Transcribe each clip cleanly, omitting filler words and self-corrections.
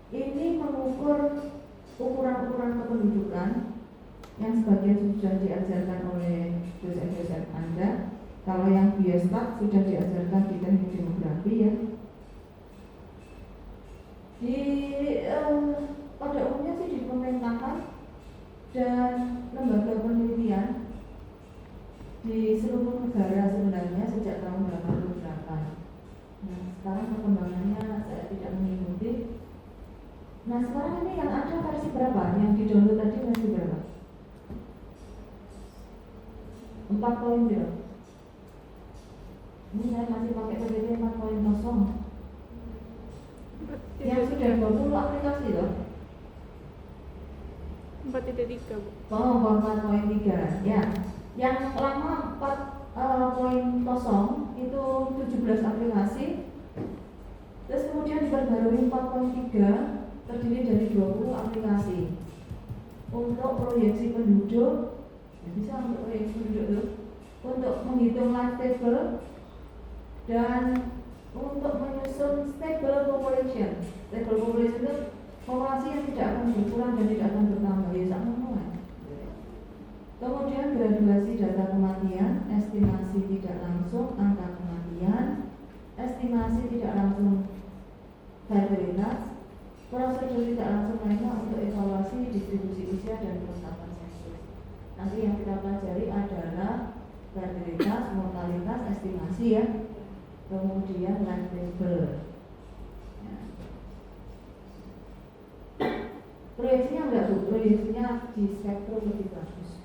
Ini mengukur ukuran-ukuran kependudukan yang sebagian sudah diajarkan oleh dosen-dosen Anda. Kalau yang biostat sudah diajarkan di teknik demografi ya. Pada umumnya sih di pemerintahan dan lembaga penelitian di seluruh negara sebenarnya sejak tahun 88. Nah, sekarang perkembangannya saya tidak mengikuti. Nah, sekarang ini yang ada versi berapa? Yang di download tadi versi berapa? 4.0. Ini saya masih pakai PPT 4.0. Yang sudah 20 aplikasi loh. 4.3 Bu. Oh, 4.3 ya. Yang lama 4.0 itu 17 aplikasi. Terus kemudian diperbarui 4.3 terdiri dari 20 aplikasi. Untuk proyeksi penduduk, ya bisa untuk proyeksi penduduk loh. Untuk menghitung life table dan untuk menyusun stable population. Stable population itu populasi yang tidak akan berkurang dan tidak akan bertambah, ya sama semua. Kemudian graduasi data kematian, estimasi tidak langsung angka kematian, estimasi tidak langsung fertilitas, prosedur tidak langsung lainnya untuk evaluasi distribusi usia dan penetapan sensus. Nanti yang kita pelajari adalah fertilitas, mortalitas, estimasi ya. Kemudian life table. Ya. Proyeksinya enggak Bu, proyeksinya di spektrum lebih bagus.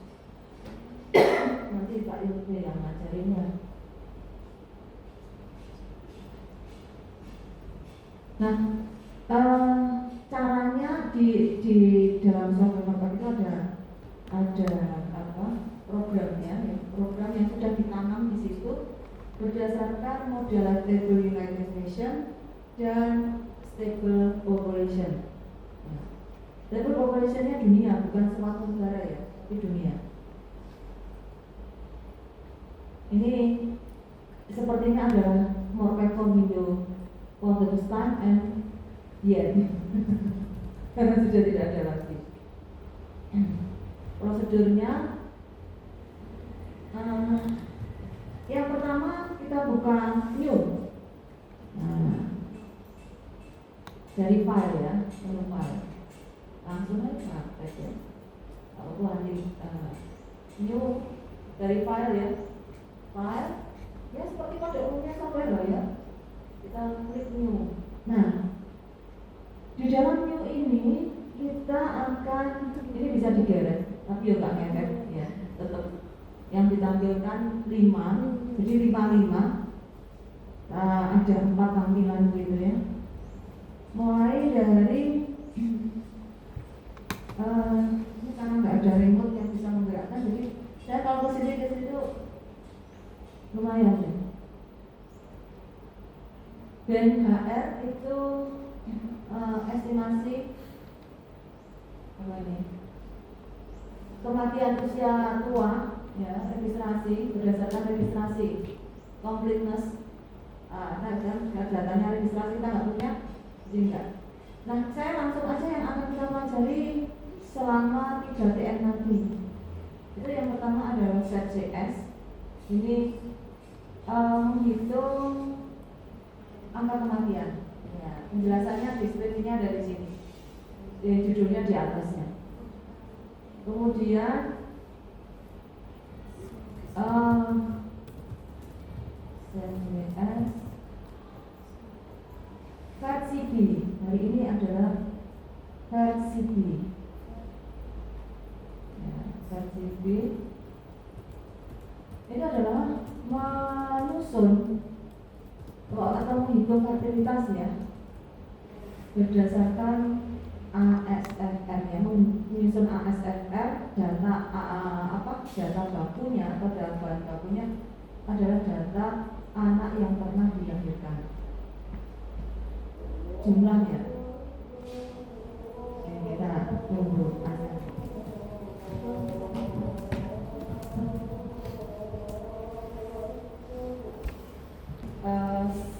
Nanti Pak Ilmi yang ngajarinnya. Nah, caranya di dalam software itu ada programnya, ya, program yang sudah ditanam di situ berdasarkan model table United Nations dan stable population. Nah, stable populationnya dunia, bukan suatu negara ya, tapi dunia. Ini sepertinya adalah more platform window for the first time and yet karena sudah tidak ada lagi. Prosedurnya yang pertama kita buka new. Nah, dari file ya, menu file. Langsung aja praktek ya. Kalau nanti new dari file ya. File ya seperti pada umumnya software lah ya. Kita klik new. Nah, di dalam new ini kita akan, ini bisa digeret, tapi ya nggak ngefek ya, tetap yang ditampilkan 5, jadi 55. Ada 4 tampilan gitu ya. Mulai dari ini karena nggak ada remote yang bisa menggerakkan, jadi saya kalau kesini itu lumayan ya. BNHR itu estimasi apa ini? Kematian usia tua ya, registrasi berdasarkan registrasi completeness. Datanya registrasi kita nggak punya, jadi enggak. Nah, saya langsung aja yang akan kita pelajari selama 3 TM nanti. Itu yang pertama adalah set CS. Ini menghitung angka kematian. Ya, penjelasannya deskripsinya ada di sini. Judulnya di atasnya. Kemudian CNS versi B. Hari ini adalah versi B. Ya, versi B. Ini adalah menyusun atau menghitung fertilitas ya, berdasarkan ASFR ya, menyusun ASFR data data bakunya atau data bahan bakunya adalah data anak yang pernah dilahirkan, jumlahnya. Oke, kita tunggu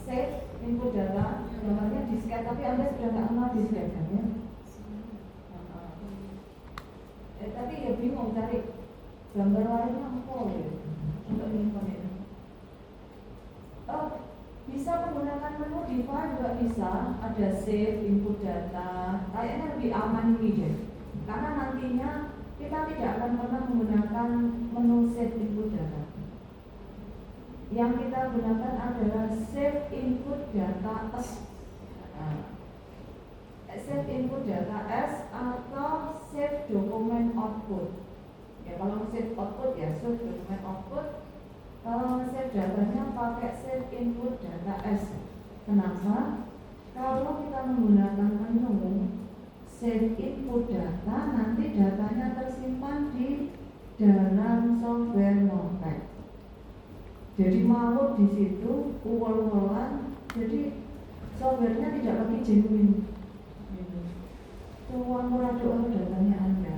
save input data gambarnya disket, tapi Anda sudah nggak kenal disket kan ya? Tapi ya bingung cari gambar lainnya apa ya untuk menyimpan itu. Bisa menggunakan menu di file juga bisa, ada save input data. Kayaknya lebih aman ini deh, karena nantinya kita tidak akan pernah menggunakan menu save input data. Yang kita gunakan adalah save input data as, save input data as atau save dokumen output. Ya kalau save output ya save dokumen output. Kalau save datanya pakai save input data as. Kenapa? Kalau kita menggunakan menu save input data, nanti datanya tersimpan di dalam software Notepad. Jadi mau di situ uwal-uwalan, jadi softwarenya tidak lagi genuine. Uwal-uwal datanya Anda.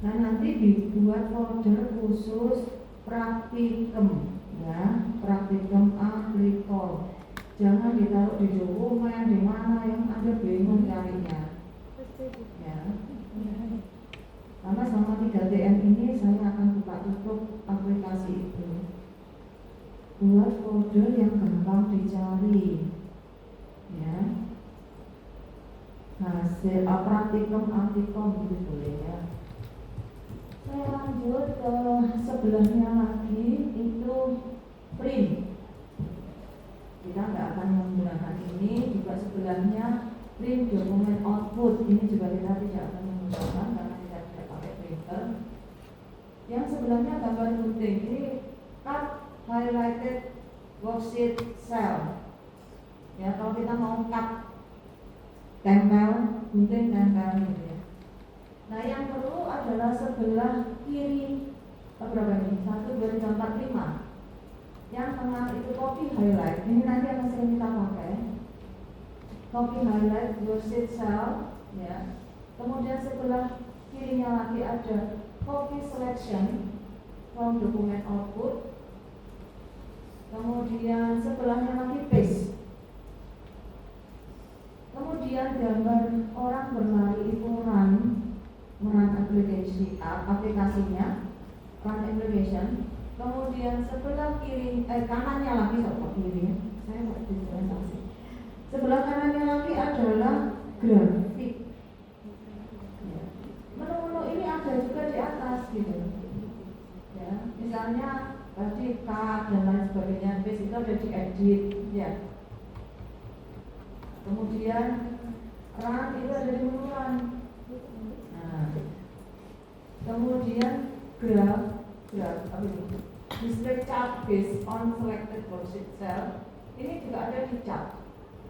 Nah nanti dibuat folder khusus praktikum, ya, praktikum aplikol. Jangan ditaruh di dokumen di mana yang Anda bingung carinya. Ya. Karena selama 3TM ini saya akan buka tutup aplikasi itu. Buat folder yang gampang dicari, ya. Hasil praktikum aplikol gitu boleh ya. Saya lanjut ke sebelahnya lagi, itu print. Kita nggak akan menggunakan ini. Juga sebelahnya print dokumen output, ini juga kita tidak akan menggunakan karena kita tidak pakai printer. Yang sebelahnya gambar gunting, ini cut highlighted worksheet cell. Ya kalau kita mau cut tempel, gunting tempel gitu ya. Nah yang perlu adalah sebelah kiri berapa ini? 1, 2, 3, 4, 5. Yang tengah itu copy highlight. Ini nanti akan sering kita pakai. Copy highlight worksheet cell, ya. Kemudian sebelah kirinya lagi ada copy selection from document output. Kemudian sebelahnya lagi paste. Kemudian gambar orang berlari itu run aplikasinya, run application. Kemudian sebelah kiri, kanannya lagi sebelah kiri, saya nggak diferensiasi. Sebelah kanannya lagi adalah grafik. Ya. Menu-menu ini ada juga di atas gitu. Ya, misalnya tadi cut dan lain sebagainya, paste itu ada di edit, ya. Kemudian run itu ada di menu run. Kemudian graph apa ini? Display chart based on selected worksheet cell. Ini juga ada di chart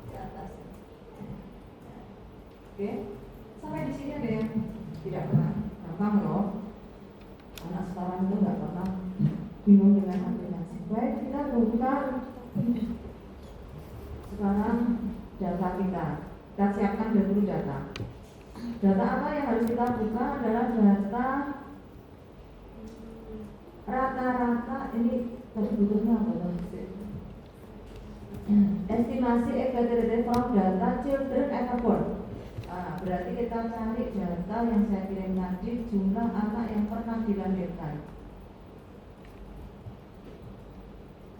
di atas. Oke, sampai di sini ada yang tidak pernah gampang loh. Anak sekarang itu nggak pernah bingung dengan aplikasi. Baik, kita buka sekarang data kita. Kita siapkan dulu data. Data apa yang harus kita buka adalah data rata-rata, ini butuhnya apa? Estimasi expected from data children ever born. Berarti kita cari data yang saya kirim tadi, jumlah anak yang pernah dilahirkan.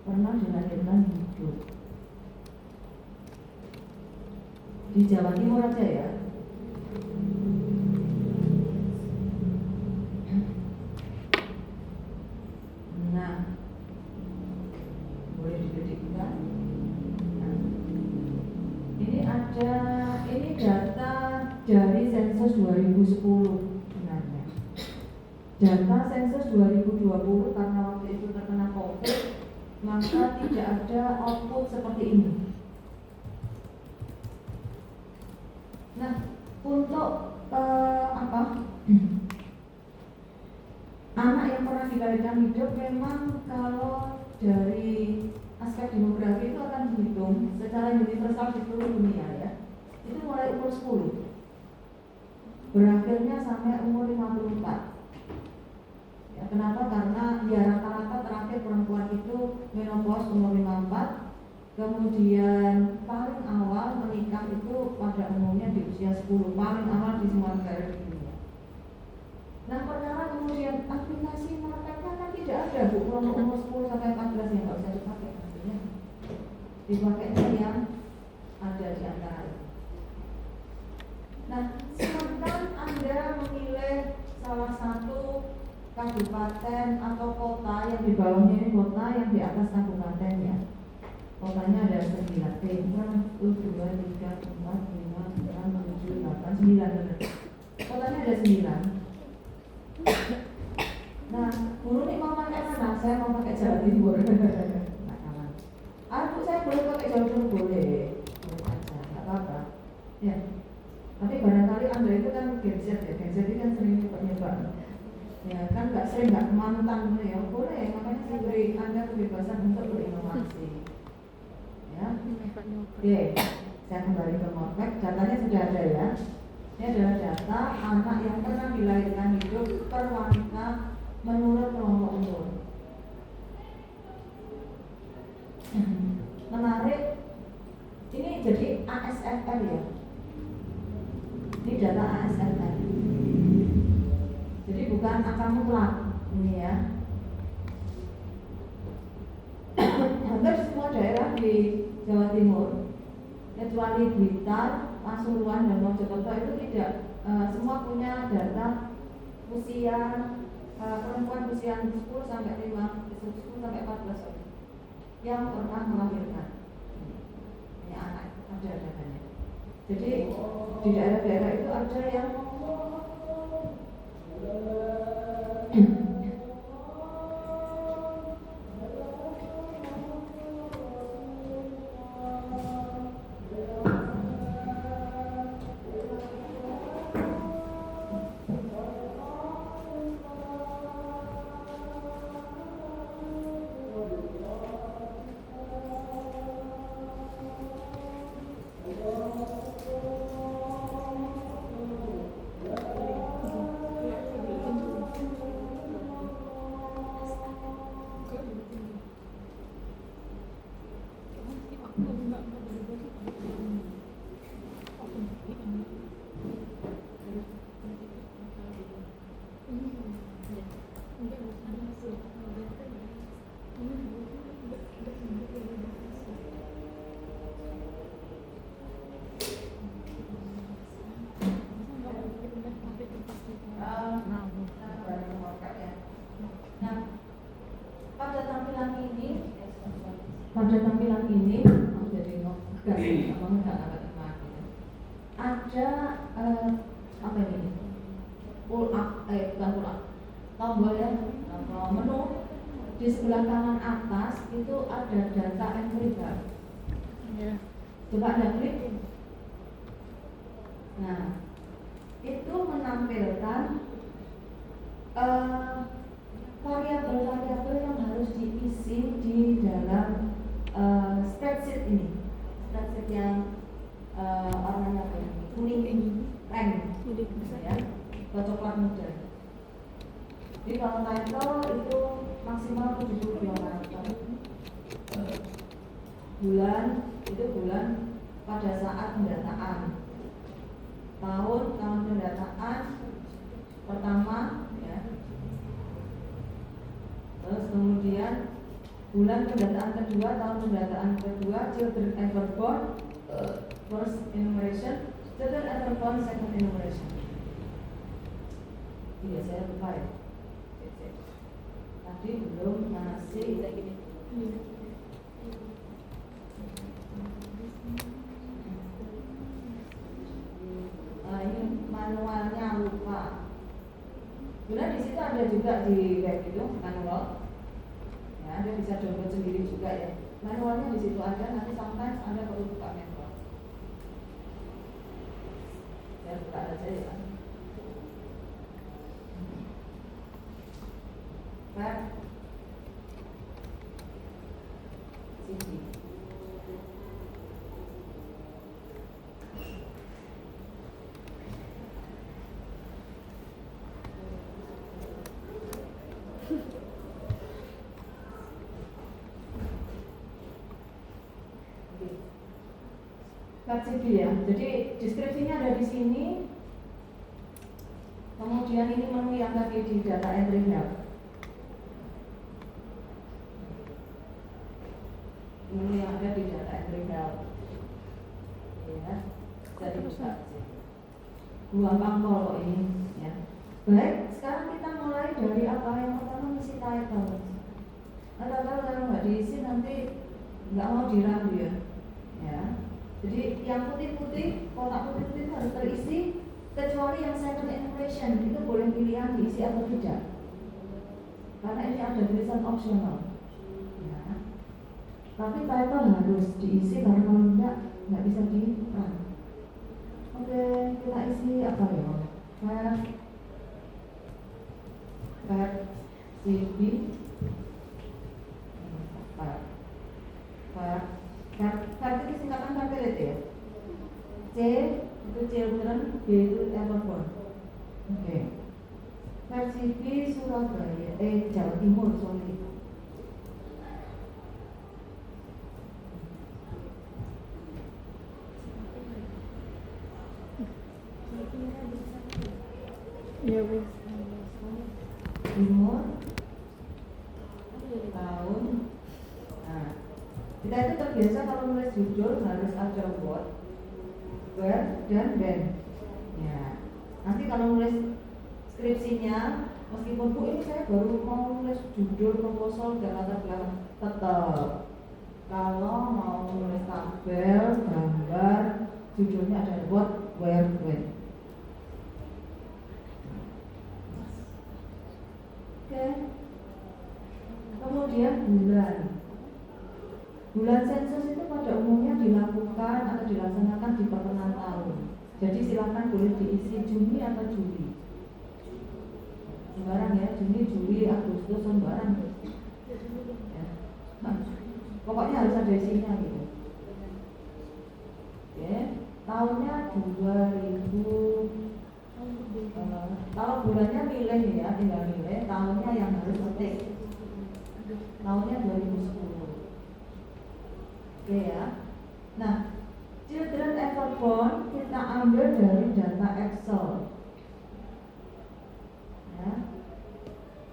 Pernah dilahirkan hidup di Jawa Timur aja ya. Nah, boleh dikecilkan. Nah, ini data dari sensus 2010 sebenarnya. Data sensus 2020 karena waktu itu terkena COVID, maka tidak ada output seperti ini. Nah, untuk anak yang pernah dilahirkan hidup, memang kalau dari aspek demografi itu akan dihitung secara universal di seluruh dunia ya. Itu mulai umur 10, berakhirnya sampai umur 54. Ya, kenapa? Karena ya rata-rata terakhir perempuan itu menopause umur 54, Kemudian paling awal menikah itu pada umumnya di usia 10, paling awal di semua negara di dunia. Nah perkara kemudian aplikasi marketnya kan tidak ada Bu, kalau umur 10 sampai 14 yang nggak usah dipakai, artinya dipakainya yang ada di antara itu. Nah silakan Anda memilih salah satu kabupaten atau kota, yang di bawahnya ini kota, yang di atas kabupatennya. Kotanya ada 9, 1, 2, 3, 4, 5, 6, 7, 8, 9. Kotanya ada 9. Nah, guru ini mau pakai mana? Saya mau pakai Jawa Timur. Nah, aman. Bu, saya boleh pakai Jawa Timur? Boleh. Boleh aja, nggak apa-apa. Ya. Tapi barangkali Anda itu kan gadget ya, gadget itu kan sering nyoba-nyoba. Ya kan nggak sering, nggak mantan ya. Boleh, makanya saya beri Anda kebebasan untuk berinovasi. Ya. Oke, saya kembali ke Morpek. Datanya sudah ada ya. Ini adalah data anak yang pernah dilahirkan hidup per wanita menurut kelompok umur. Menarik. Ini jadi ASFR ya. Ini data ASFR. Jadi bukan angka mutlak ini ya. Hampir semua daerah di Jawa Timur, kecuali Blitar, Pasuruan dan Mojokerto itu tidak semua punya data usia perempuan usia 10 sampai 14 yang pernah melahirkan. Ini anak ada datanya. Jadi di daerah-daerah itu ada yang pada tampilan ini ada apa ini? Pull up, bukan pull up, tombol ya, menu di sebelah kanan atas itu ada data entry bar. Coba Anda klik. Nah, itu menampilkan variabel-variabel yang harus diisi di dalam spreadsheet ini. Spreadsheet yang warnanya apa ya? Kuning, rank, ya, atau coklat muda. Jadi kalau title itu maksimal 70 kilometer. Bulan itu bulan pada saat pendataan. Tahun pendataan pertama ya. Terus kemudian bulan pendataan kedua, tahun pendataan kedua, children ever born, first enumeration, children ever born, second enumeration. Iya, saya lupa ya. Tadi belum ngasih ini. Ini manualnya lupa. Kemudian di situ ada juga di web itu manual. Ya, Anda bisa download sendiri juga ya. Manualnya di situ ada, nanti sometimes Anda perlu buka manual. Saya buka aja ya. Web sini. versi B ya. Jadi deskripsinya ada di sini. Kemudian ini menu yang tadi di data entry help. Menu yang ada di data entry help. Ya. Jadi buka. Gampang kok ini ya. Baik, sekarang kita mulai dari apa yang pertama mesti title. Atau kalau nggak diisi nanti nggak mau diragu ya. Ya. Jadi yang putih-putih, kotak putih-putih harus terisi, kecuali yang second enumeration itu boleh pilihan diisi atau tidak. Karena ini ada tulisan optional. Ya. Tapi title harus diisi karena kalau nggak bisa di-run. Oke, kita isi apa ya? Verb CB Verb itu singkatan verb ya. C itu children, B itu everborn. Oke. Verb CB Surabaya, Jawa Timur, sorry. Ya wis. Timur tahun. Nah, kita itu terbiasa kalau nulis judul harus ada what, where, dan when. Ya, nanti kalau nulis skripsinya, meskipun Bu ini saya baru mau nulis judul, proposal, dan latar belakang, tetap kalau mau nulis tabel, gambar, judulnya ada what, where, when. Oke. Kemudian bulan sensus itu pada umumnya dilakukan atau dilaksanakan di pertengahan tahun. Jadi silakan boleh diisi Juni atau Juli. Sembarang ya, Juni, Juli, Agustus, sembarang. Ya. Nah, pokoknya harus ada isinya gitu. Oke. Tahunnya 2000. Kalau bulannya milih ya, tinggal milih tahunnya yang harus ketik. Tahunnya 2010. Oke ya. Nah, children everborn kita ambil dari data Excel. Ya.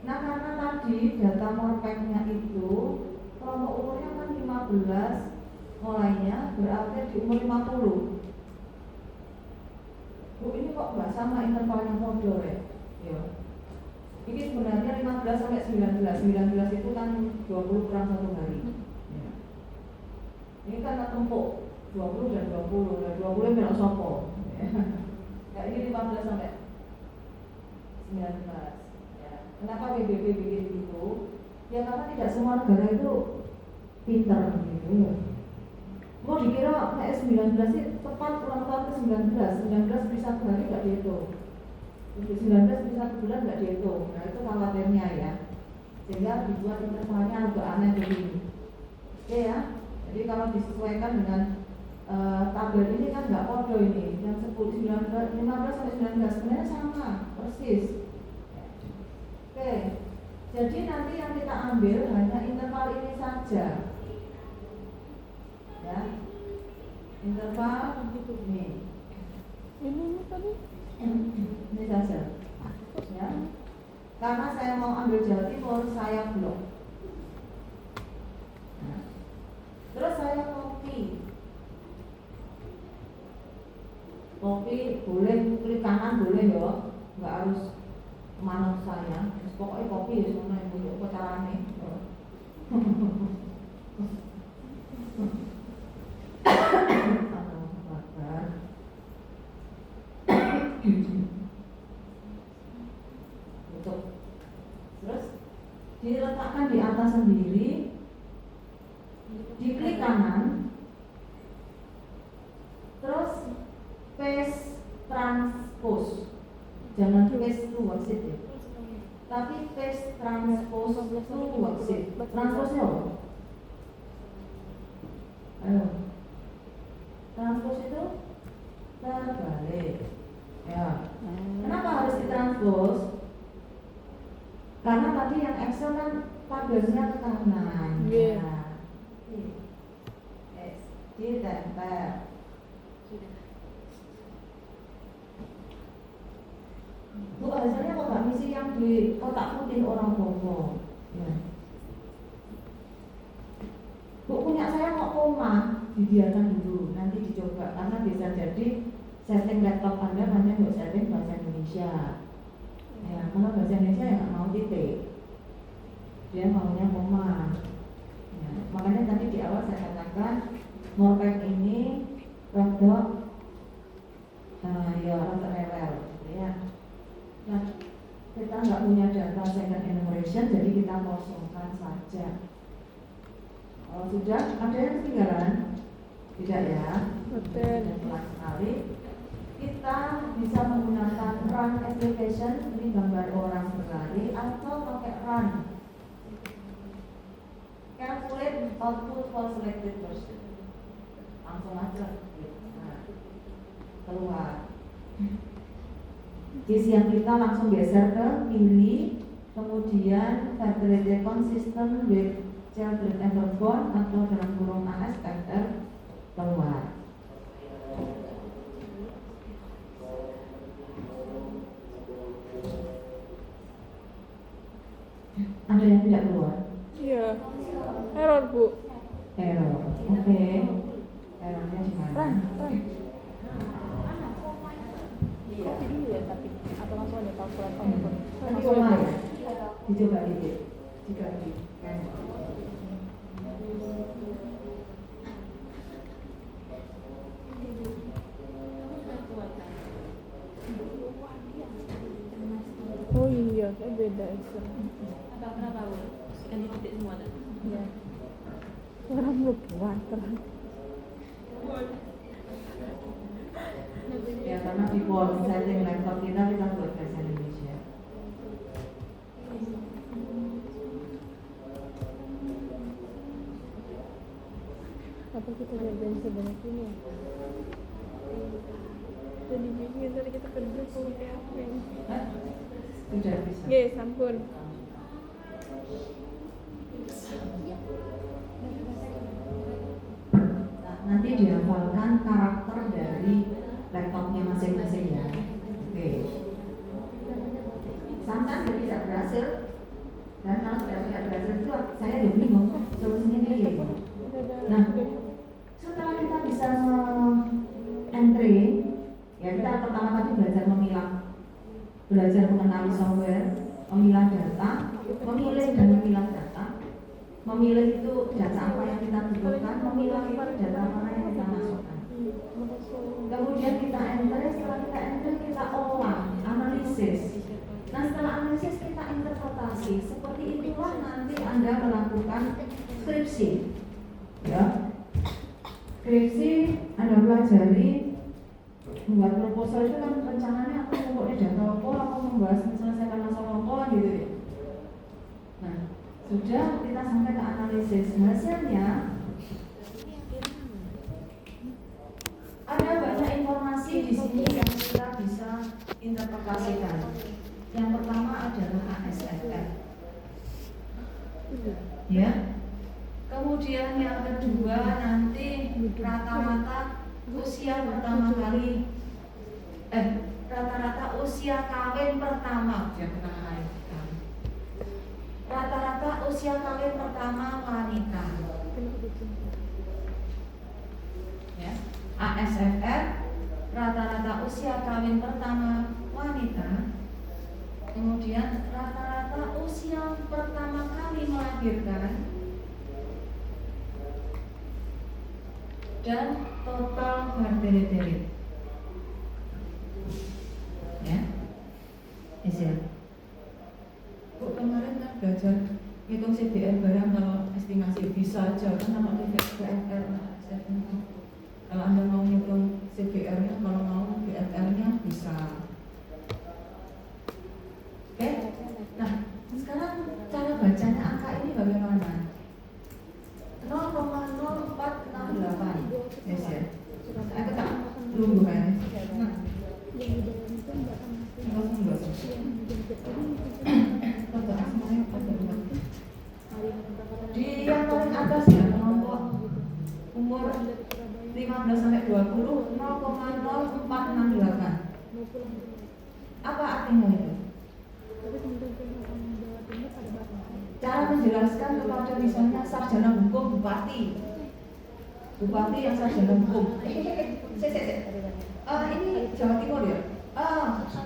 Nah, karena tadi data morpeknya itu kelompok umurnya kan 15 mulainya, berarti di umur 50. Bu, ini kok nggak sama intervalnya modul ya? Ya. Ini sebenarnya 15 sampai 19. 19 itu kan 20 kurang 1 hari. Ya. Ini kan ketempuk 20 dan 20. Dan 20 melok sopo. Ya. Nah, ini 15 sampai 19. Ya. Kenapa PBB bikin gitu? Ya karena tidak semua negara itu pintar gitu ya. Mau dikira S19 sih tepat ulang tahun ke 19 bisa 1 hari nggak dihitung, 19 bisa 1 bulan nggak dihitung. Nah itu khawatirnya ya, sehingga dibuat intervalnya agak aneh begini. Oke ya, jadi kalau disesuaikan dengan tabel ini kan nggak kode ini, yang 15 sampai 19 sebenarnya sama persis. Oke, jadi nanti yang kita ambil hanya interval ini saja. Ya, interval ini. Ini tadi? Ini saja. Ya. Karena saya mau ambil Jawa Timur, saya blok. Nah. Terus saya copy. Copy boleh klik kanan boleh ya, nggak harus manut saya. Pokoknya copy ya semua yang punya caranya. Terus diletakkan di atas sendiri, diklik kanan, terus paste transpose, jangan paste to worksheet ya, tapi paste transpose to worksheet. Transpose nya apa? Ayo, transpose itu terbalik. Ya. Kenapa harus ditranspose? Karena tadi yang Excel kan tabelnya ke kanan. Yeah. Nah, ditempel. Bu, hasilnya kok nggak ngisi yang di kotak putih orang bobo? Ya. Bu, punya saya kok koma, dibiarkan dulu, nanti dicoba karena bisa jadi setting laptop Anda hanya untuk setting bahasa Indonesia. Ya, kalau bahasa Indonesia ya nggak mau titik, dia maunya koma. Ya, makanya tadi di awal saya katakan Morpek ini rodok ya rodok rewel, gitu ya. Nah, kita nggak punya data second enumeration, jadi kita kosongkan saja. Kalau sudah ada yang ketinggalan? Tidak ya? Betul. Dan pelan sekali. Kita bisa menggunakan run application, ini gambar orang sekali, atau pakai run. Calculate output for selected person. Langsung aja. Nah, keluar. Case yang kita langsung geser ke kiri, kemudian fertility consistent with children ever born atau dalam kurung ASFR keluar. Ada yang tidak keluar? Iya. Error, Bu. Error. Oke. Errornya di mana? Kopi dulu ya, tapi atau langsung ada kalkulator. Tapi koma ya? Dicoba dikit. Jika di kan. Oh iya, kayak beda Excel. Kenapa Bu? Ganti titik semua dah. Iya. Orang belum kuat terus. Ya karena di form setting laptop kita buat bahasa Indonesia. Apa kita jajan sebanyak ini? Jadi bingung tadi kita kerja pakai apa ini? Hah? Sudah bisa. Ye, sampun. Nah, nanti dihafalkan karakter dari laptopnya masing-masing ya. Oke. Sometimes dia tidak berhasil, dan kalau tidak berhasil itu saya jadi bingung solusinya dia. Nah, setelah kita bisa entry, ya kita pertama tadi belajar memilah, belajar mengenali software, memilah data, memilih dan memilah data. Memilih itu data apa yang kita butuhkan, memilah itu data mana yang kita masukkan. Kemudian kita enter, setelah kita enter kita olah, analisis. Nah setelah analisis kita interpretasi. Seperti itulah nanti Anda melakukan skripsi. Ya, skripsi Anda pelajari membuat proposal itu kan rencananya aku membuatnya data apa, aku membahas menyelesaikan masalah apa gitu ya. Nah sudah kita sampai ke analisis, hasilnya ada banyak informasi di sini yang kita bisa interpretasikan. Yang pertama adalah ASFR, ya. Kemudian yang kedua nanti rata-rata usia pertama kali, rata-rata usia kawin pertama, ya pertama kali. Rata-rata usia kawin pertama wanita. Ya. ASFR rata-rata usia kawin pertama wanita. Kemudian rata-rata usia pertama kali melahirkan. Dan total fertility rate. Ya. Hasil. Bu kemarin kan belajar hitung CBR barang, kalau estimasi bisa aja kan namanya BFR. Kalau Anda mau hitung CBR-nya, kalau mau BFR-nya bisa. Oke? Nah, sekarang cara bacanya angka ini bagaimana? 0,0468. Yes ya. Saya tak lungguhan. Di yang paling atas ya kelompok umur 15 sampai 20 0,0468. semua itu. Tapi kemudian orang Jawa Timur pada bareng. Cara menjelaskan kepada misalnya sarjana hukum bupati yang sarjana hukum. Ini Jawa Timur ya.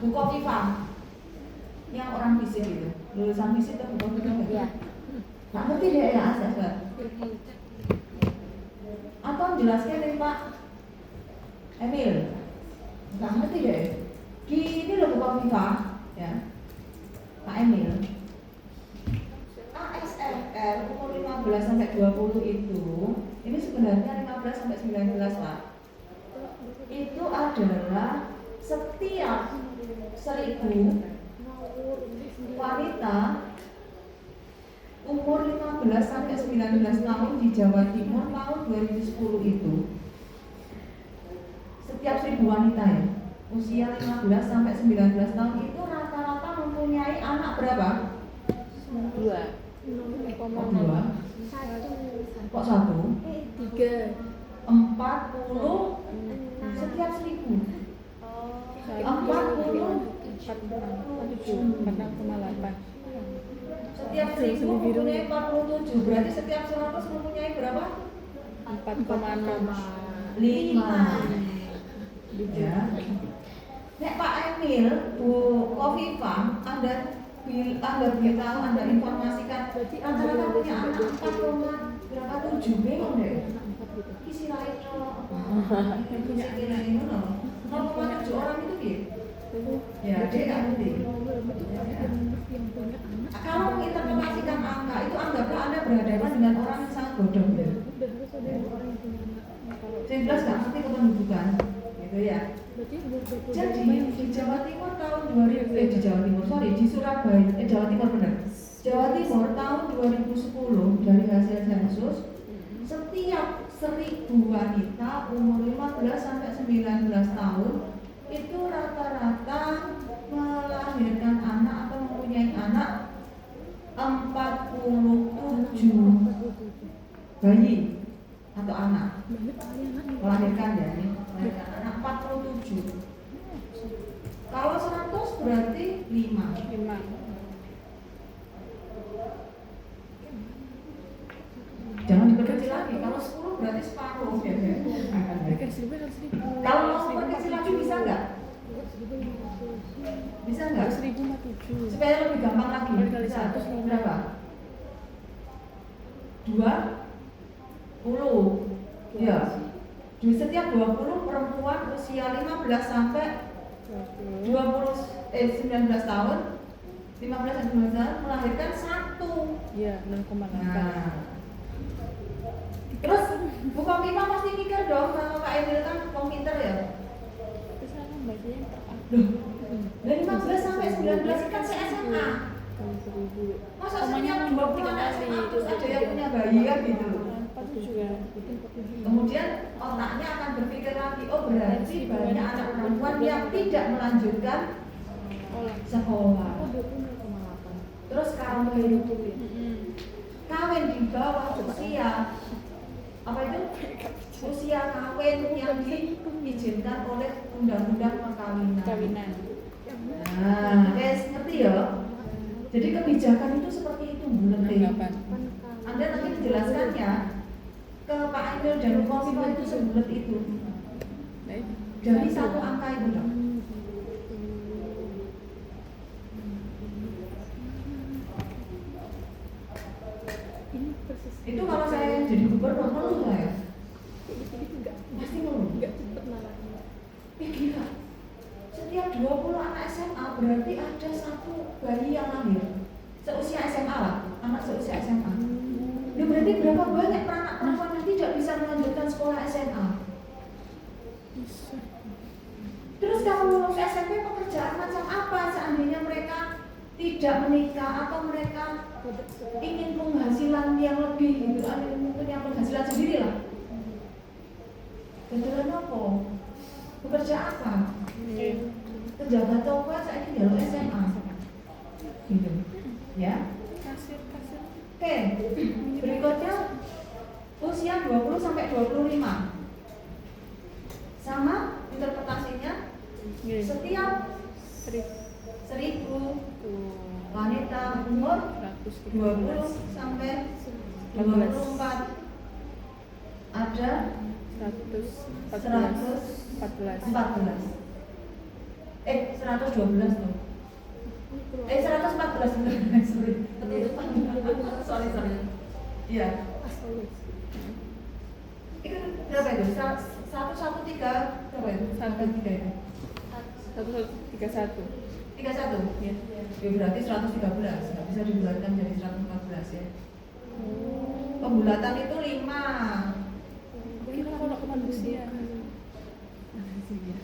Bu Kofifa yang orang fisik itu, lulusan fisik atau Bu Kofifa nggak? Iya. Nggak ngerti deh ya asal. Atau menjelaskan dari Pak Emil, nggak ngerti deh. Gini loh Bu Kofifa, ya Pak Emil. ASFR umur 15 sampai 20 itu, ini sebenarnya 15 sampai 19 Pak. Itu adalah setiap 1000 wanita umur 15 sampai 19 tahun di Jawa Timur tahun 2010 itu, setiap 1000 wanita ya, usia 15 sampai 19 tahun itu rata-rata mempunyai anak berapa? 2. Kok 2? Kok 1? 3. 40 setiap 1000. 46,8. Setiap 1000 mempunyai 47. Berarti setiap 100 mempunyai berapa? 4,6. 5. Ya. Nek Pak Emil, Bu Kofifa, Anda beritahu, Anda informasikan rata-rata punya anak 4,7 bingung deh. Isi lain punya ini 0,7 orang itu dia. Ya, dia nggak ngerti. Kalau menginterpretasikan angka itu, anggaplah Anda berhadapan dengan orang yang sangat bodoh. Saya jelas nggak ngerti kependudukan, gitu ya. Jadi di Jawa Timur tahun 2000, di Surabaya, Jawa Timur benar. Jawa Timur tahun 2010 dari hasil sensus, setiap 1000 wanita umur 15 sampai 19 tahun itu rata-rata melahirkan anak atau mempunyai anak 47 bayi atau anak. Melahirkan ya, melahirkan anak 47. Kalau 100 berarti 5. Jangan diperkecil lagi. Kalau 10 berarti separuh ya. Kalau mau perkecil lagi bisa nggak? Bisa nggak? 1000,7. Supaya lebih gampang lagi. Bisa. Berapa? 20. Ya. Di setiap 20 perempuan usia 15 sampai 19 tahun, 15 sampai 19 tahun melahirkan 1. Iya, 0,8. Nah. Terus Bu Kofifa pasti mikir dong, sama Kak Emil kan komputer ya. Terus sekarang bacanya Loh, dari 15 sampai 19 kan saya SMA. Masa setiap 20 anak SMA terus ada yang punya bayi kan gitu. Kemudian otaknya akan berpikir lagi, oh berarti banyak anak perempuan yang tidak melanjutkan sekolah. Terus kalau kawin di bawah usia apa itu? Usia kawin yang diizinkan oleh undang-undang perkawinan. Nah, guys, ngerti ya? Jadi kebijakan itu seperti itu, Bu Lenti. Anda nanti menjelaskannya ke Pak Emil dan Bu Kofifa itu sebulet itu. Dari satu angka itu dong. Itu kalau saya jadi gubernur ngeluh saya. Pasti ngeluh. Gila. Setiap 20 anak SMA berarti ada 1 bayi yang lahir seusia SMA lah, anak seusia SMA. Ya berarti berapa banyak anak perempuan yang tidak bisa melanjutkan sekolah SMA. Terus kalau lulus SMP pekerjaan macam apa seandainya mereka tidak menikah atau mereka ingin penghasilan yang lebih gitu, punya penghasilan sendiri lah. Betulan apa? Bekerja apa? Pejabat toko saya ini jalur SMA. Gitu. Ya. Oke. Berikutnya usia 20 sampai 25. Sama interpretasinya. Setiap 1000. Tuh. Wanita umur 20 sampai 24. Ada 114. 112 tuh. 114 bener. Sorry. Iya. Itu berapa itu? 113 berapa itu? 113 itu. 1131. 31. Ya. Ya berarti 113. Nggak bisa dibulatkan jadi 114 ya. Pembulatan itu 5. Kira kalau manusia.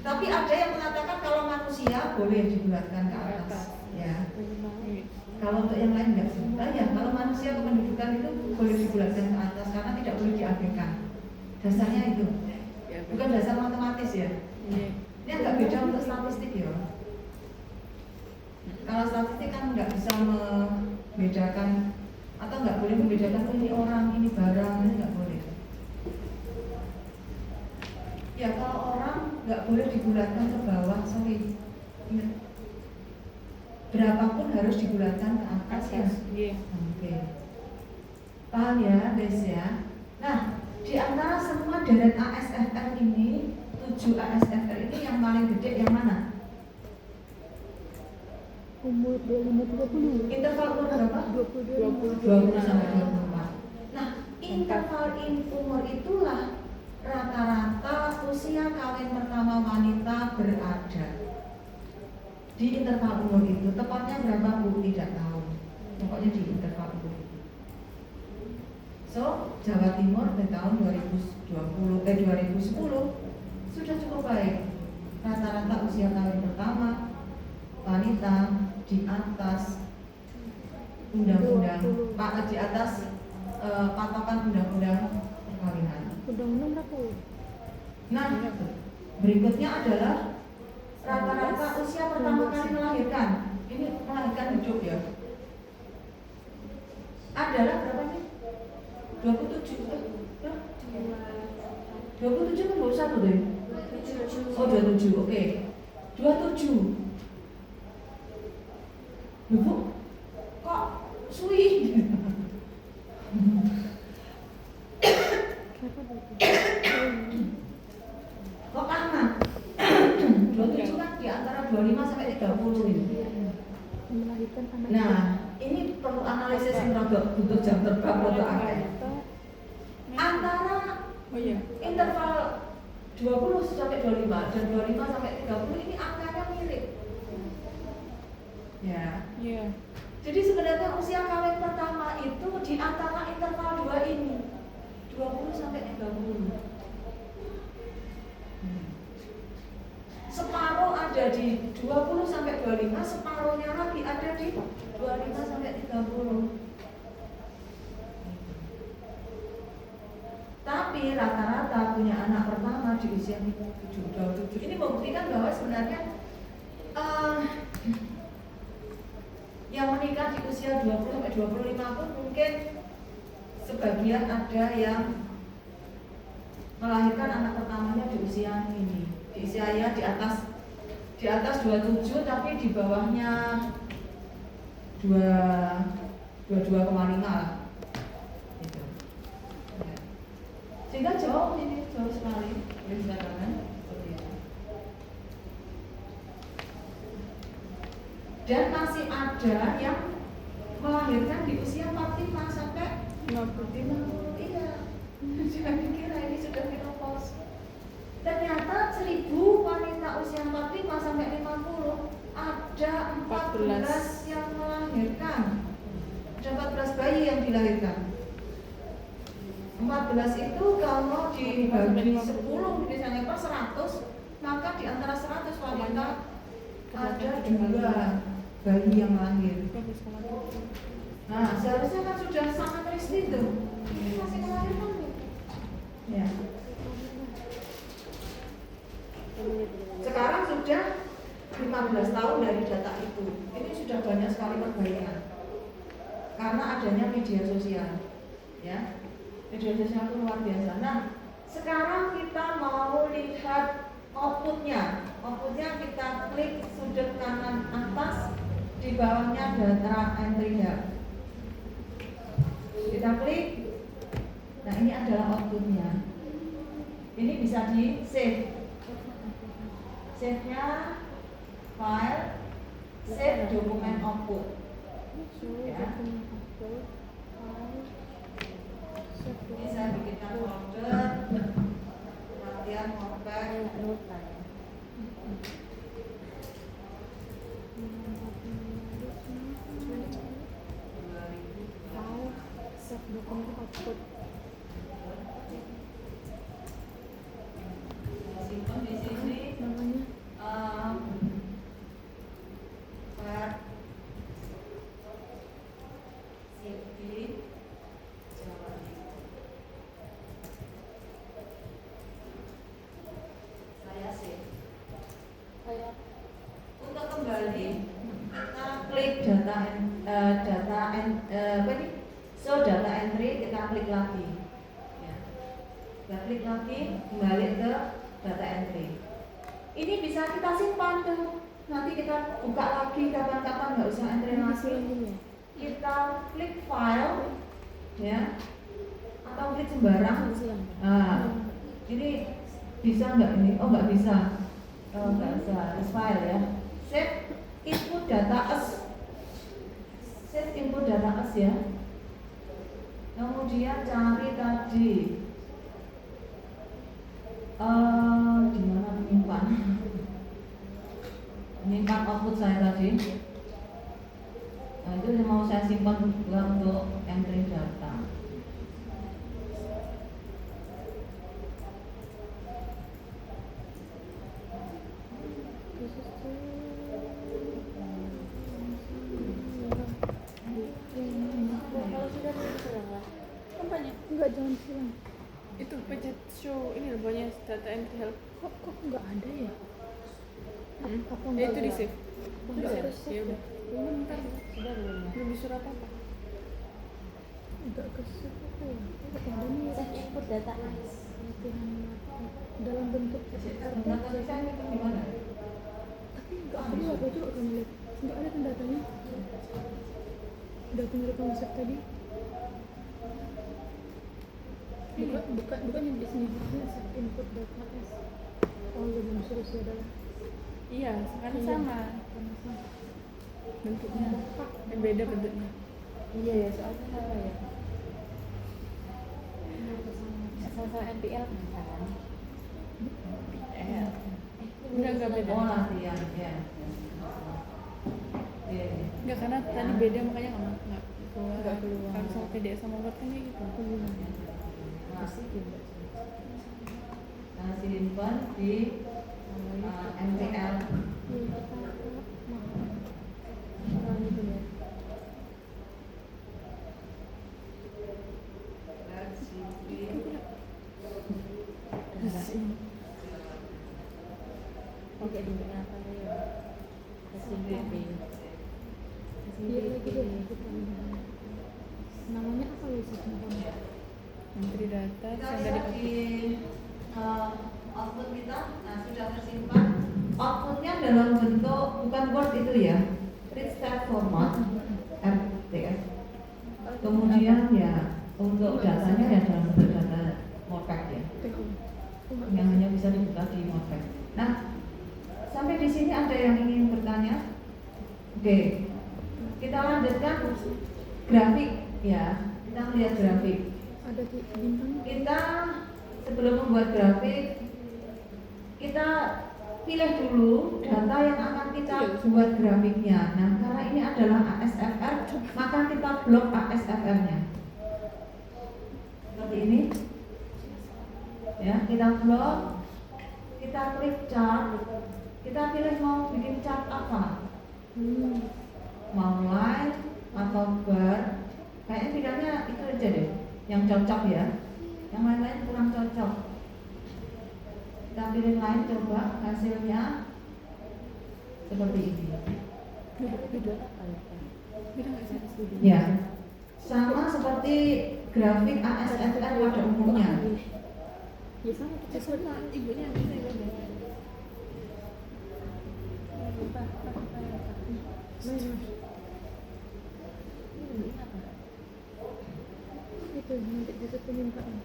Tapi ada yang mengatakan kalau manusia boleh dibulatkan ke atas. Ya. Kalau untuk yang lain enggak sih. Ya, kalau manusia kependudukan itu boleh dibulatkan ke atas karena tidak boleh diabekan. Dasarnya itu. Bukan dasar matematis ya. Ini agak beda untuk statistik ya. Kalau statistik kan nggak bisa membedakan atau nggak boleh membedakan ini orang, ini barang, ini nggak boleh. Ya kalau orang nggak boleh dibulatkan ke bawah, sorry. Ingat. Berapapun harus dibulatkan ke atas ya. Oke. Paham ya, guys ya. Nah, di antara semua deret ASFR ini, 7 ASFR ini yang paling gede yang mana? Umur 25-30. Interval umur berapa? 20 sampai 24. Nah, interval umur itulah rata-rata usia kawin pertama wanita berada di interval umur itu. Tepatnya berapa Bu? Tidak tahu. Pokoknya di interval umur itu. So, Jawa Timur di tahun 2010 sudah cukup baik. Rata-rata usia kawin pertama wanita di atas undang-undang, di atas patokan undang-undang perkawinan. Undang-undang berapa? Nah, berikutnya adalah rata-rata usia pertama kali melahirkan. Ini melahirkan hidup ya. Adalah berapa nih? 27. 27 kan 21 deh. Oh 27, oke. 27. Bu, kok suwi? Kok lama? 27 kan di antara 25 sampai 30 ini. Melahirkan anak. Nah, ini perlu analisis yang rada butuh jam terbang rada akeh. Antara interval 20 sampai 25 dan 25 sampai 30 ini angkanya mirip. Ya. Iya. Jadi sebenarnya usia kawin pertama itu di antara interval 2 ini 20 sampai 30. Separuh ada di 20 sampai 25, separuhnya lagi ada di 25 sampai 30. Tapi rata-rata punya anak pertama di usia 27. Ini membuktikan bahwa sebenarnya yang menikah di usia 20 sampai 25 pun mungkin sebagian ada yang melahirkan anak pertamanya di usia ini, di usia ya di atas 27 tapi di bawahnya 22,5 lah. Gitu. Ya. Sehingga jauh sekali ya dikatakan seperti itu. Dan masih ada yang melahirkan di usia 45 sampai 50. Iya. Jangan dikira ini sudah menopause. Ternyata 1000 wanita usia 45 sampai 50 ada 14 yang melahirkan. Ada 14 bayi yang dilahirkan. 14 itu kalau dibagi 10 misalnya per 100, maka di antara 100 wanita ada 2 bayi yang lahir. Nah, seharusnya kan sudah sangat risih tuh. Ini masih melahirkan tuh. Ya. Sekarang sudah 15 tahun dari data itu. Ini sudah banyak sekali perbaikan. Karena adanya media sosial. Ya. Media sosial itu luar biasa. Nah, sekarang kita mau lihat outputnya. Outputnya kita klik sudut kanan atas. di bawahnya data entry help. Kita klik. Nah, ini adalah outputnya. Ini bisa di save. Save-nya file save dokumen output. Ya. Ini saya bikinkan folder latihan Modpack. Save dokumen output. Simpan di sini. Namanya File save Java. Saya save. kayak Untuk kembali kita klik show data entry, kita klik lagi. Ya. Kita klik lagi, kembali ke data entry. Ini bisa kita simpan tuh. Nanti kita buka lagi kapan-kapan, nggak usah entry lagi. Kita klik file, ya, atau klik sembarang. Nah, ini bisa nggak ini? Oh, nggak bisa. Oh, nggak bisa. Harus file ya. Save input data as. Save input data as ya. Kemudian cari tadi di mana menyimpan? Menyimpan output saya tadi. Nah, itu yang mau saya simpan juga untuk entry data. Kalau sudah sudah lah. Kampanye. enggak, jangan silang. Itu pencet show ini loh banyak data entry help. Kok enggak ada ya? Apa Ya enggak itu di ada? save. Enggak Udah, harus ya save. udah. Ini bentar. Sudah belum disuruh apa-apa. Enggak ke save apa ya? Ada nih Save input data as. latihan dalam bentuk Data bisa itu di mana? tapi enggak perlu aku coba kamu lihat enggak ada kan datanya datanya dari konsep tadi bukan yang di sini save input data as. Oh ya belum suruh sih adalah Iya, sekarang Iya. sama bentuknya. Yang beda bentuknya. Iya ya, soalnya salah ya. Sama-sama MPL kan? Enggak beda. Oh, latihan ya. Iya. Enggak karena tadi beda makanya enggak keluar. Nggak keluar. Kalau sama PDF sama Word kan kayak gitu. Nah, simpan di MTL. Oke, di apa ya? SMBB. Iya lagi deh namanya apa ya sih namanya Menteri data Kita saya lihat dari di output kita, nah sudah tersimpan. Outputnya dalam bentuk bukan Word itu ya, rich text format RTF. Kemudian ya untuk datanya ya dalam bentuk data Modpack ya, yang hanya bisa dibuka di Modpack. Nah, sampai di sini ada yang ingin bertanya? Oke, kita lanjutkan grafik ya. Kita melihat grafik. ada di bintang Kita sebelum membuat grafik, kita pilih dulu data yang akan kita buat grafiknya. Nah, karena ini adalah ASFR, maka kita blok ASFR-nya. Seperti ini. Ya, kita blok. Kita klik chart. Kita pilih mau bikin chart apa. Mau line atau bar. Kayaknya pilihannya itu aja deh, yang cocok ya. Yang lain-lain kurang cocok. Kita pilih lain, coba hasilnya seperti ini. Beda apa ya? beda nggak sih? Ya, sama seperti grafik ASFR pada umumnya. ya sama Ya sama ibunya bisa beda. minus. Ini apa? Itu nanti bisa permintaan.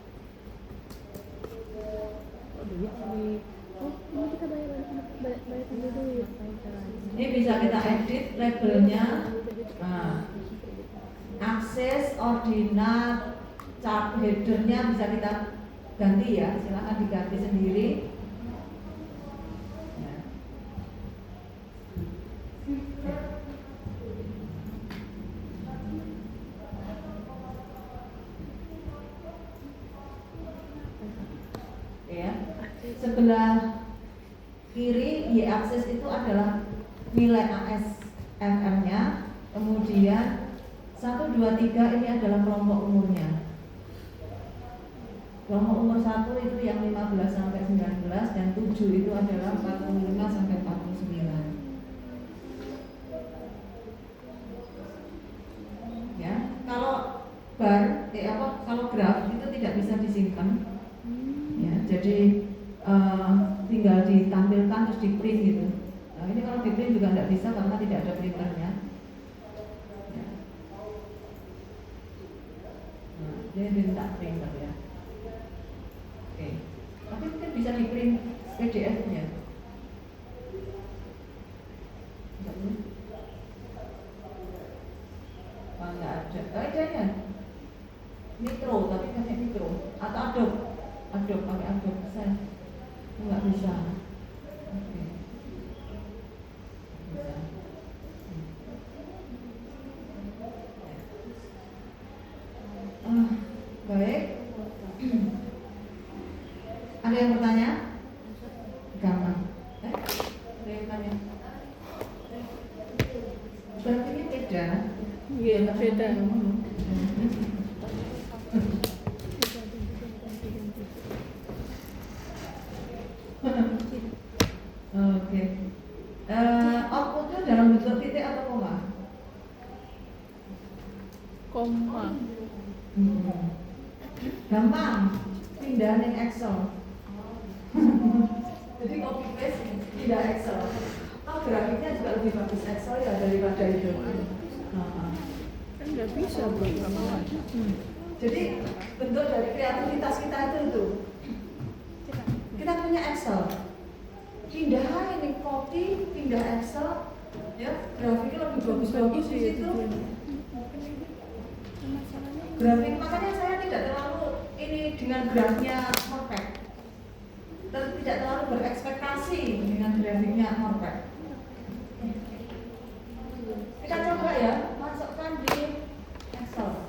Oh, duit di Oh, ini kita bayar ambil duit. ngapain caranya? Ini bisa kita edit labelnya. Nah, akses ordinat chart headernya bisa kita ganti ya, silahkan diganti sendiri. Ya. Ya, sebelah kiri y akses itu adalah nilai ASMR-nya, kemudian 1, 2, 3 ini adalah kelompok umurnya. Kelompok umur 1 itu yang 15 sampai 19 dan 7 itu adalah 45 sampai 49. Ya, kalau kalau graf itu tidak bisa disimpan. Ya, jadi tinggal ditampilkan terus di print gitu. Nah, ini kalau di print juga tidak bisa karena tidak ada printernya. Ya. Nah, dia minta printer ya. Oke, tapi mungkin bisa di print PDF-nya. Oh, nggak ada. Ada ya. Mikro, tapi pakai mikro atau Adobe pakai Adobe bisa. Nggak bisa. Oke. Bisa. Baik. Ada yang bertanya? Gampang. Ada yang bertanya? Berarti ini beda. Iya, beda. Oke. Outputnya dalam bentuk titik atau koma? Koma. Gampang. Pindah ke Excel. Jadi copy paste pindah Excel. Oh, grafiknya juga lebih bagus Excel ya daripada itu. Kan nggak bisa buat apa. Jadi bentuk dari kreativitas kita itu. Kita punya Excel. Pindah ini copy, pindah Excel, ya grafiknya lebih bagus-bagus di situ. Grafik makanya saya tidak terlalu ini dengan grafnya perfect. Tidak terlalu berekspektasi dengan grafiknya perfect. Kita coba ya, masukkan di Excel.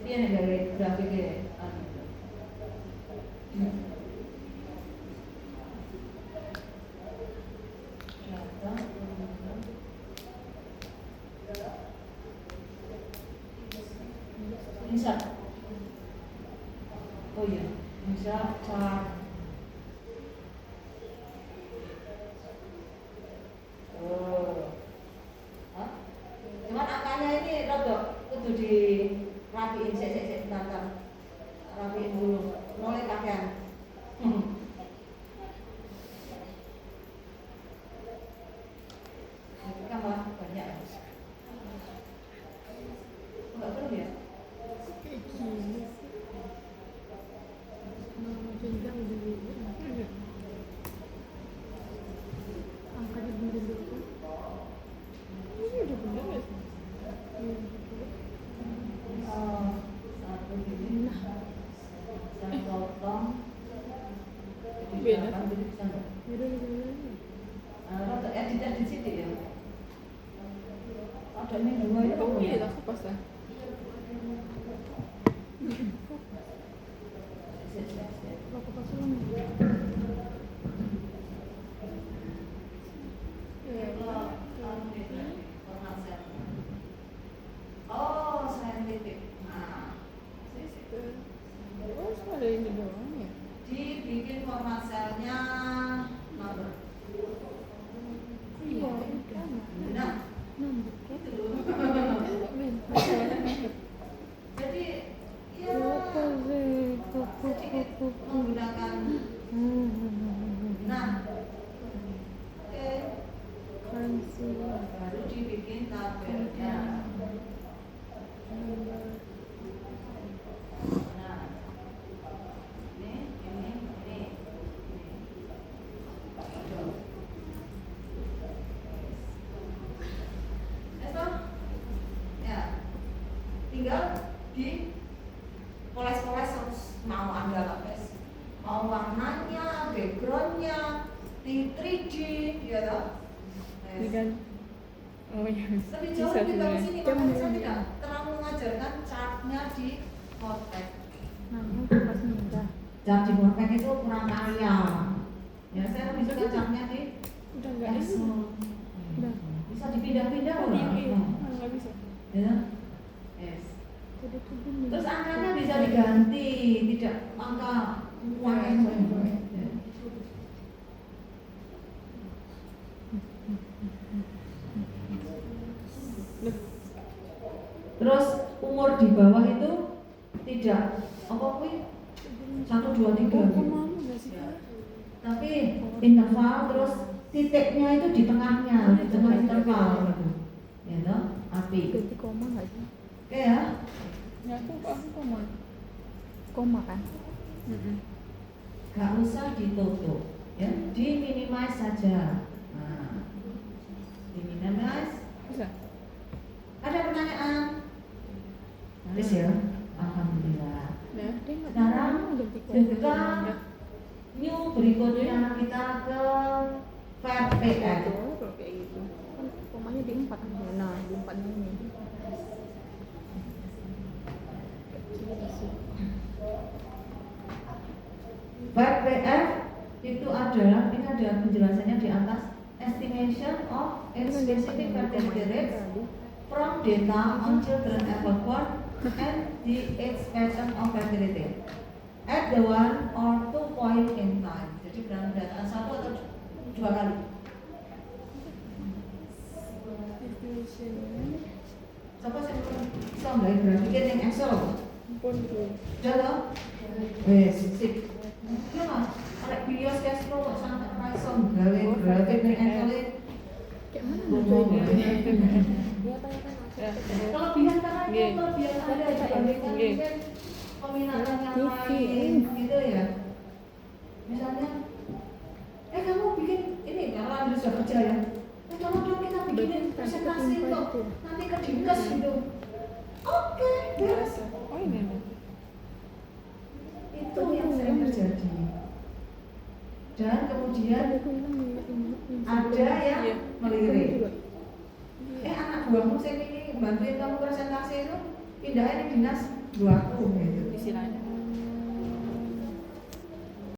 Pian dari grafiknya. Insert. Oh iya, insert chart. Cuman angkanya ini rodok kudu di rapiin sik bentar. Rapiin dulu. Mulai kakean. Ini kan malah banyak ya. Enggak perlu ya? Jenjang di angkanya benerin dulu kan? Ini udah bener nggak sih? Iya. Satu ini. Nah, tinggal di poles-poles mau Anda lapis, mau warnanya, backgroundnya, di 3D, ya toh. Ini kan. Oh iya. Lebih jauh Bisa lebih bagus sebenarnya. ini, makanya saya tidak terlalu mengajarkan chartnya di Wordpad. Namanya pas minta. Chart di Wordpad itu kurang kaya. Ya saya lebih suka chartnya di Udah enggak ini. Excel. Udah. Bisa dipindah-pindah Oh, loh. iya. Enggak bisa. Ya. Yes. Jadi tuh gini. Terus angkanya bisa diganti, tidak angka uang yang banyak. Terus umur di bawah itu tidak apa kuwi 1 2 3 Kok mau enggak sih? Kak? tapi interval terus titiknya itu di tengahnya, di tengah interval gitu. Ya toh, api. Ganti koma nggak sih? Oke ya. Ya aku koma. Koma kan? Gak usah ditutup, ya, di minimize saja. Nah, di minimize. Bisa. Ada pertanyaan? Nulis ya. Alhamdulillah. Ya. Dia nggak Sekarang mau ganti koma. kita new berikutnya kita ke verb PN. Kalau kayak gitu kan komanya di 4 aja. Nah di 4 ini. Kecil sih. Verb PF itu adalah, ini ada penjelasannya di atas, estimation of a specific fertility rate from data on children ever born and the age pattern of fertility at the 1 or 2 point in time. Jadi berdasarkan 1 atau 2 kali. Siapa sih bisa nggak grafikin yang Excel? Pun tuh. Udah loh? Wes, sip. Iya mas, ada bios cash flow kok sangat raiso gawe grafik yang Excel. Kayak mana Bohong. nunjukin? Ya. Kelebihan karena itu Nggih. kelebihan ada dibandingkan Nggih. mungkin peminatan yang TV. lain gitu ya. Misalnya, kamu bikin ini kalau Anda sudah kerja ya. Kamu dong kita bikinin presentasi kok nanti ke dinkes gitu. Oke, beres. Oh ini. Itu yang sering terjadi. Dan kemudian ada yang Iya. melirik. Anak buahmu sing ini bantuin kamu presentasi itu pindahin di dinas buahku gitu.